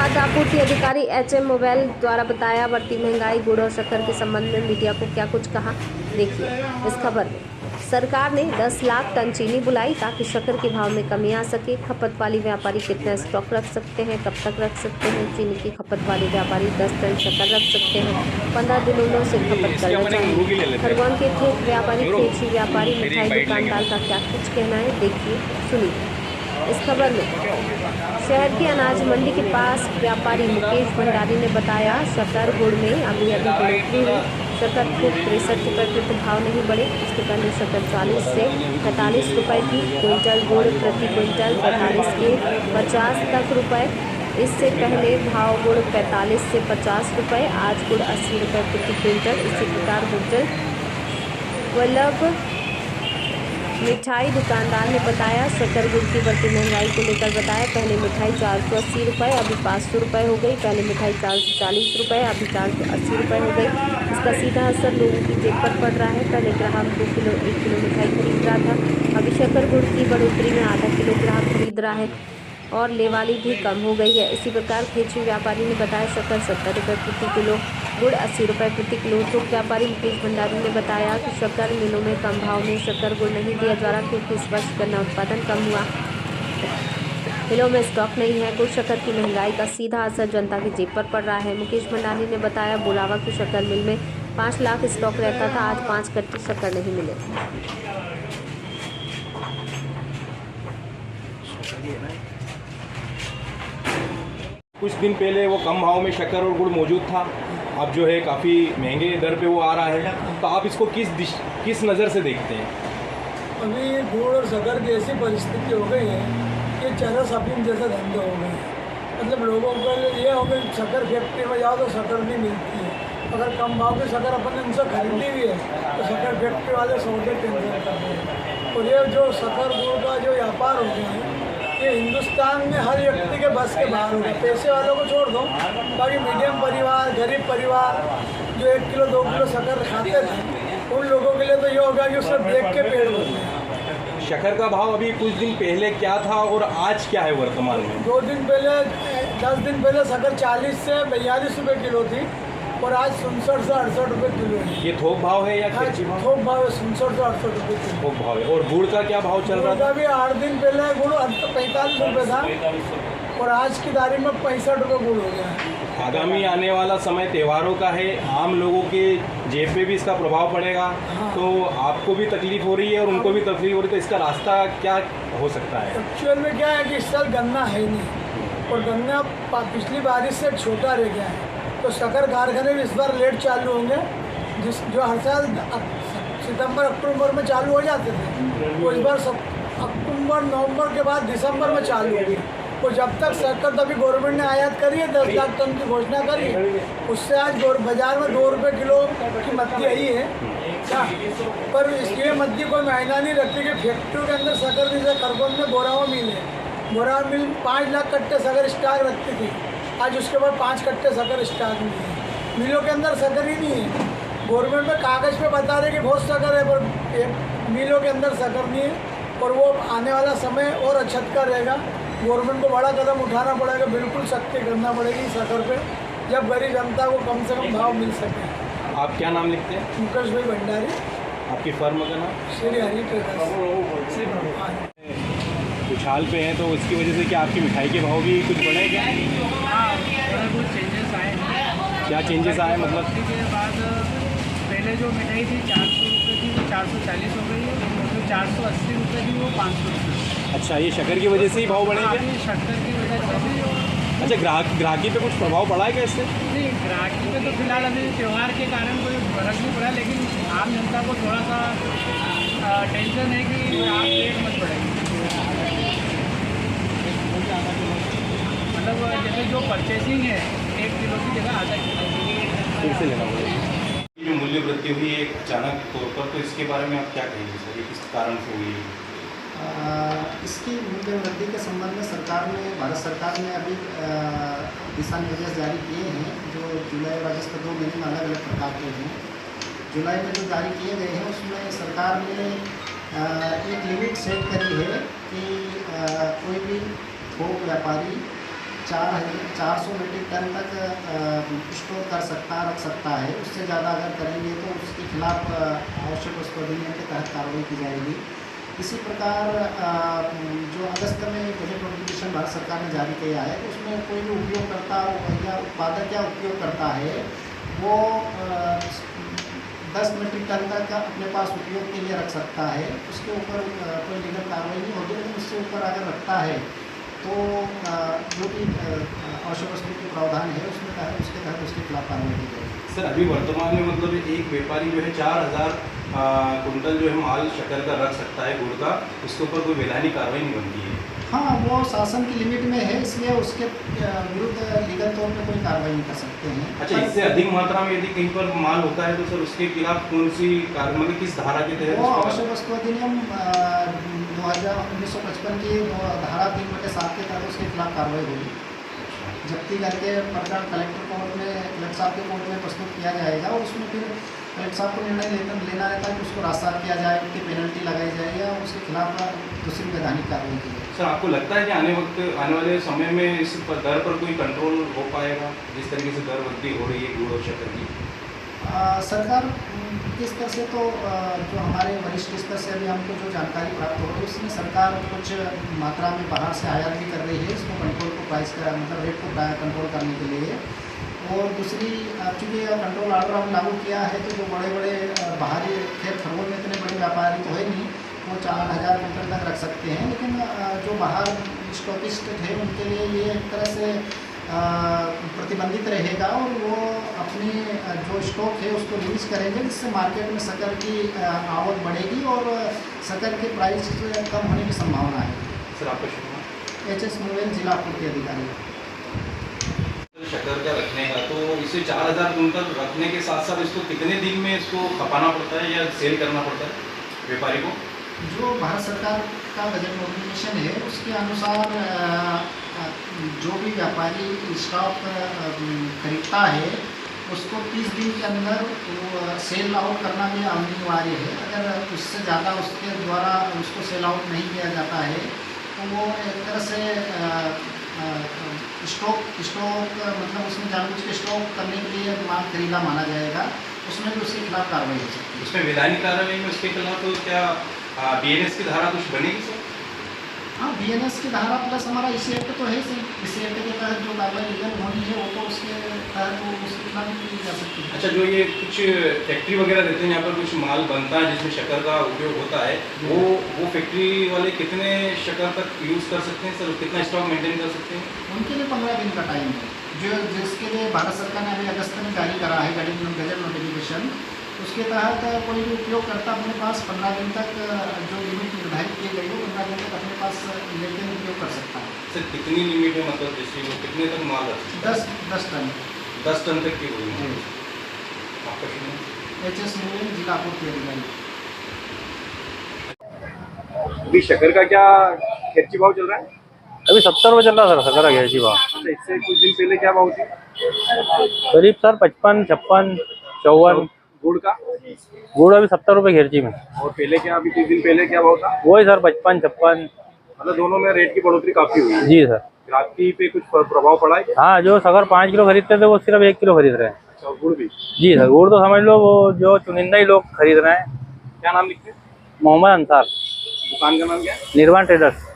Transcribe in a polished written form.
खाद्य आपूर्ति अधिकारी एचएम मोबाइल द्वारा बताया। बढ़ती महंगाई, गुड़ और शक्कर के संबंध में मीडिया को क्या कुछ कहा, देखिए इस खबर में। सरकार ने 10 लाख टन चीनी बुलाई ताकि शक्कर के भाव में कमी आ सके। खपत वाली व्यापारी कितना स्टॉक रख सकते हैं, कब तक रख सकते हैं? चीनी की खपत वाले व्यापारी 10 टन शक्कर रख सकते हैं, 15 दिनों में उसे खपत करना चाहिए। खरगोन के थोक व्यापारी, खेची व्यापारी, मिठाई दुकानदार का क्या कुछ कहना है, देखिए सुनिए इस खबर में। शहर की अनाज मंडी के पास व्यापारी मुकेश भंडारी ने बताया, शक्कर गुड़ में अभी बढ़ोतरी हुई। शक्कर को 63 रुपये प्रति भाव नहीं बढ़े। इसके पहले शक्कर 40 से 45 रुपये थी क्विंटल, गुड़ प्रति क्विंटल 45 के 50 तक रुपये। इससे पहले भाव गुड़ 45 से 50 रुपये, आज गुड़ 80 रुपये प्रति क्विंटल। इसी प्रकार होटल वल्लभ मिठाई दुकानदार ने बताया, शक्कर गुड़ की बढ़ती महंगाई को लेकर बताया, पहले मिठाई 480 रुपये अभी 500 रुपये हो गई। पहले मिठाई 440 रुपये अभी 480 रुपये हो गई। इसका सीधा असर लोगों की जेब पर पड़ रहा है। पहले ग्राहक 1 किलो मिठाई खरीद रहा था, अभी शक्कर गुड़ की बढ़ोतरी में आधा किलो ग्राहक खरीद रहा है और लेवाली भी कम हो गई है। इसी प्रकार खेची व्यापारी ने बताया, शक्कर 70 रुपये प्रति किलो, गुड़ 80 रुपये प्रति किलो। थोक व्यापारी मुकेश भंडारी ने बताया कि शक्कर मिलों में कम भाव में शक्कर गुड़ नहीं दिया जा रहा क्योंकि इस वर्ष गन्ना उत्पादन कम हुआ, मिलों में स्टॉक नहीं है। गुड़ शक्कर की महंगाई का सीधा असर जनता की जेब पर पड़ रहा है। मुकेश भंडारी ने बताया, बुलावा की शक्कर मिल में 5 लाख स्टॉक रहता था, आज 5 कट्टे शक्कर नहीं मिले। कुछ दिन पहले वो कम भाव में शक्कर और गुड़ मौजूद था, अब जो है काफ़ी महंगे दर पे वो आ रहा है, तो आप इसको किस नज़र से देखते हैं? अभी गुड़ और शक्कर की ऐसी परिस्थिति हो गई है कि चरस अफीम जैसा धंधा हो गया है। मतलब लोगों को ये हो गया, शक्कर फैक्ट्री में जाओ तो शक्कर नहीं मिलती है। अगर कम भाव की शक्कर अपन ने उनसे खरीदी भी है तो शक्कर फैक्ट्री वाले सौदे कैंसिल कर रहे हैं। और ये जो शक्कर गुड़ का जो व्यापार हो गया है, ये हिंदुस्तान में हर व्यक्ति के बस के बाहर हो गया। पैसे वालों को छोड़ दो, बाकी मीडियम परिवार, गरीब परिवार जो 1 किलो 2 किलो शक्कर खाते थे, उन लोगों के लिए तो ये होगा कि उससे देख के पेड़ भरते हैं। शक्कर का भाव अभी कुछ दिन पहले क्या था और आज क्या है वर्तमान में? 2 दिन पहले 10 दिन पहले शक्कर 40 से 42 रुपये किलो थी और आज 67 से 68 रुपये किलो है। ये थोक भाव है या खेची भाव? थोक भाव है, 67 से 68 रुपये किलो थोक भाव है। और गुड़ का क्या भाव चल रहा था? अभी 8 दिन पहले गुड़ 45 रुपये था और आज की तारीख में 65 रुपये गुड़ हो गया है। आगामी आने वाला समय त्योहारों का है, आम लोगों के जेब पे भी इसका प्रभाव पड़ेगा। हाँ। तो आपको भी तकलीफ हो रही है और उनको भी तकलीफ हो रही है, तो इसका रास्ता क्या हो सकता है? एक्चुअल में क्या है कि इस साल गन्ना है नहीं और गन्ना पिछली बारिश से छोटा रह गया है, तो शक्कर कारखाने भी इस बार लेट चालू होंगे, जो हर साल सितंबर अक्टूबर में चालू हो जाते थे, वो इस बार अक्टूबर नवंबर के बाद दिसंबर में चालू होगी। तो जब तक शक्कर तभी गवर्नमेंट ने आयात करी है, 10 लाख टन की घोषणा करी, उससे आज बाजार में 2 रुपये किलो की मद्दी आई है क्या? पर इसलिए मद्दी कोई मायना नहीं रखती कि फैक्ट्री के अंदर शक्कर, जैसे खरगोन में बोरावा मिल है, बोरावा मिल 5 लाख कट्टे शक्कर स्टॉक रखती थी, आज उसके बाद 5 कट्टे शक्कर स्टॉक नहीं है। मिलों के अंदर शक्कर ही नहीं है। गवर्नमेंट में कागज़ पे बता रहे कि बहुत शक्कर है, पर मिलों के अंदर शक्कर नहीं है और वो आने वाला समय और अछत का रहेगा। गवर्नमेंट को बड़ा कदम उठाना पड़ेगा, बिल्कुल सख्ती करना पड़ेगी शक्कर पे, जब गरीब जनता को कम से कम भाव मिल सके। आप क्या नाम लिखते हैं? मुकेश भाई भंडारी, आपकी फर्म का नाम? श्री हरि ट्रेडर्स। उछाल पे हैं, तो उसकी वजह से क्या आपकी मिठाई के भाव भी कुछ बढ़े क्या? हाँ, कुछ चेंजेस आए हैं। क्या चेंजेस आए मतलब? के बाद पहले जो मिठाई थी 400 रुपये थी, वो 440 हो गई है, जो 480 रुपये थी वो 500 रुपये। अच्छा, ये शक्कर की वजह से ही भाव बढ़े क्या? शक्कर की वजह से भी। अच्छा, ग्राहकी पे कुछ प्रभाव पड़ा है क्या इससे? नहीं, ग्राहकी पे तो फिलहाल अभी त्यौहार के कारण कोई फर्क नहीं पड़ा, लेकिन आम जनता को थोड़ा सा टेंशन है कि आप रेट मत बढ़ेगी। मतलब जैसे जो परचेसिंग है 1 किलो की जगह आधा किलो फिर से लेना पड़ेगा। जो मूल्य वृद्धि हुई है अचानक तौर पर, तो इसके बारे में आप क्या कहेंगे सर, ये किस कारण से हुई है? इसकी मूल्य वृद्धि के संबंध में भारत सरकार ने अभी दिशा निर्देश जारी किए हैं, जो जुलाई और अगस्त 2 महीने में अलग अलग प्रकार के हैं। जुलाई में जो जारी किए गए हैं उसमें सरकार ने एक लिमिट सेट करी है कि कोई भी थोक व्यापारी 400 मीट्रिक टन तक स्टोर रख सकता है। उससे ज़्यादा अगर करेंगे तो उसके खिलाफ आवश्यक वस्तु अधिनियम के तहत कार्रवाई की जाएगी। इसी प्रकार जो अगस्त में बजट नोटिफिकेशन भारत सरकार ने जारी किया है, तो उसमें कोई भी उपयोगकर्ता या उत्पादक या उपयोग करता है वो 10 मीट्रिक टन तक अपने पास उपयोग के लिए रख सकता है। उसके ऊपर कोई लीगल कार्रवाई नहीं होगी, लेकिन उससे ऊपर अगर रखता है तो जो भी आवश्यक वस्तु के प्रावधान है उसके तहत उसके खिलाफ कार्रवाई की जाएगी। सर अभी वर्तमान में मतलब एक व्यापारी जो है 4000 कुंटल जो है माल शक्कर का रख सकता है, गुड़ का, उसके ऊपर कोई वैधानिक कार्रवाई नहीं बनती है। हाँ, वो शासन की लिमिट में है, इसलिए उसके विरुद्ध लीगल तौर पे कोई कार्रवाई नहीं कर सकते हैं। अच्छा, इससे अधिक मात्रा में यदि कहीं पर माल होता है तो सर उसके खिलाफ कौन सी कार्रवाई, मतलब किस धारा के तहत? वो आवश्यक वस्तु अधिनियम 1955 की धारा 3/7 के तहत उसके खिलाफ कार्रवाई होगी। जब्ती करके प्रकरण कलेक्टर साहब के कोर्ट में प्रस्तुत किया जाएगा और उसमें फिर कलेक्टर साहब को निर्णय लेना रहता है कि उसको रास्ता किया जाए, उनकी पेनल्टी लगाई जाए या उसके खिलाफ दूसरी वैधानिक कार्रवाई की जाए। सर आपको लगता है कि आने वाले समय में इस दर पर कोई कंट्रोल हो पाएगा, जिस तरीके से दर वृद्धि हो रही है गुड़ और शक्कर की? सरकार के स्तर से तो जो हमारे वरिष्ठ स्तर से अभी हमको जो जानकारी प्राप्त हो रही है उसमें सरकार कुछ मात्रा में बाहर से आयात भी कर रही है इसको कंट्रोल को मतलब रेट को कंट्रोल करने के लिए। और दूसरी, चूँकि कंट्रोल ऑर्डर हम लागू किया है तो जो बड़े बड़े बाहरी, खैर खरगोन में इतने बड़े व्यापारी तो है नहीं, वो 4000 कुंटल तक रख सकते हैं, लेकिन जो बाहर स्टॉकिस्ट थे उनके लिए ये एक तरह से प्रतिबंधित रहेगा और वो अपनी जो स्टॉक है उसको रिलीज करेंगे, जिससे मार्केट में शक्कर की आवक बढ़ेगी और शक्कर के प्राइस कम होने की संभावना है। सर आपका शुक्रिया। HS मोबाइल जिला आपूर्ति अधिकारी। शक्कर का रखने का, तो इसे 4000 कुंटल रखने के साथ साथ इसको कितने दिन में इसको खपाना पड़ता है या सेल करना पड़ता है व्यापारी को? जो भारत सरकार का बजट नोटिफिकेशन है उसके अनुसार जो भी व्यापारी स्टॉक खरीदता है उसको 30 दिन के अंदर सेल आउट करना भी अनिवार्य है। अगर उससे ज़्यादा उसके द्वारा उसको सेल आउट नहीं किया जाता है तो वो एक तरह से स्टॉक मतलब उसमें जानबूझ के स्टॉक करने के लिए माल खरीदा माना जाएगा, उसमें भी उसके खिलाफ कार्रवाई हो सकती है। उसमें वैधानिक कार्रवाई में उसके खिलाफ तो क्या BNS की धारा कुछ बनेगी सर? हाँ, BNS की धारा प्लस हमारा इसी एक्ट तो है ही। इसी एक्ट के तहत जो कार्रवाई लीगल होनी है वो तो उसके तहत वो उसके खिलाफ भी की जा सकती है। अच्छा, जो ये कुछ फैक्ट्री वगैरह रहते हैं यहाँ पर कुछ माल बनता है जिसमें शक्कर का उपयोग होता है, वो फैक्ट्री वाले कितने शक्कर तक यूज़ कर सकते हैं सर? कितना स्टॉक मेंटेन कर सकते हैं? उनके लिए 15 दिन का टाइम है, जिसके लिए भारत सरकार ने अभी अगस्त में जारी करा है गजट नोटिफिकेशन। उसके तहत कोई भी उपयोगकर्ता अपने पास 15 दिन तक जो लिमिट निर्धारित की गई हो 15 दिन तक अपने पास लेकर उपयोग कर सकता है। सर कितनी लिमिट है, मतलब जैसे वो कितने तक माल रख सकते हैं? 10 टन। 10 टन तक की होगी। आपका कितना? HS मोबाइल जिला आपूर्ति अधिकारी। अभी शक्कर का क्या खर्ची भाव चल रहा है? अभी 70 रुपये चल रहा सर शक्कर का खर्ची भाव। अच्छा, इससे कुछ दिन पहले क्या भाव थी? करीब सर 55, 56, 54। गुड़ का? गुड़ अभी 70 रुपये खर्ची में। और पहले क्या, अभी 3 दिन पहले क्या भाव था? वही सर 55, 56। मतलब दोनों में रेट की बढ़ोतरी काफी हुई है। जी सर। ग्राहकी पे कुछ प्रभाव पड़ा है? हाँ, जो शक्कर 5 किलो खरीदते थे वो सिर्फ 1 किलो खरीद रहे हैं। अच्छा, और गुड़ भी? जी सर, गुड़ तो समझ लो वो जो चुनिंदा ही लोग खरीद रहे हैं। क्या नाम लिखते हैं? मोहम्मद अंसार, दुकान का नाम क्या है? निर्वाण ट्रेडर्स।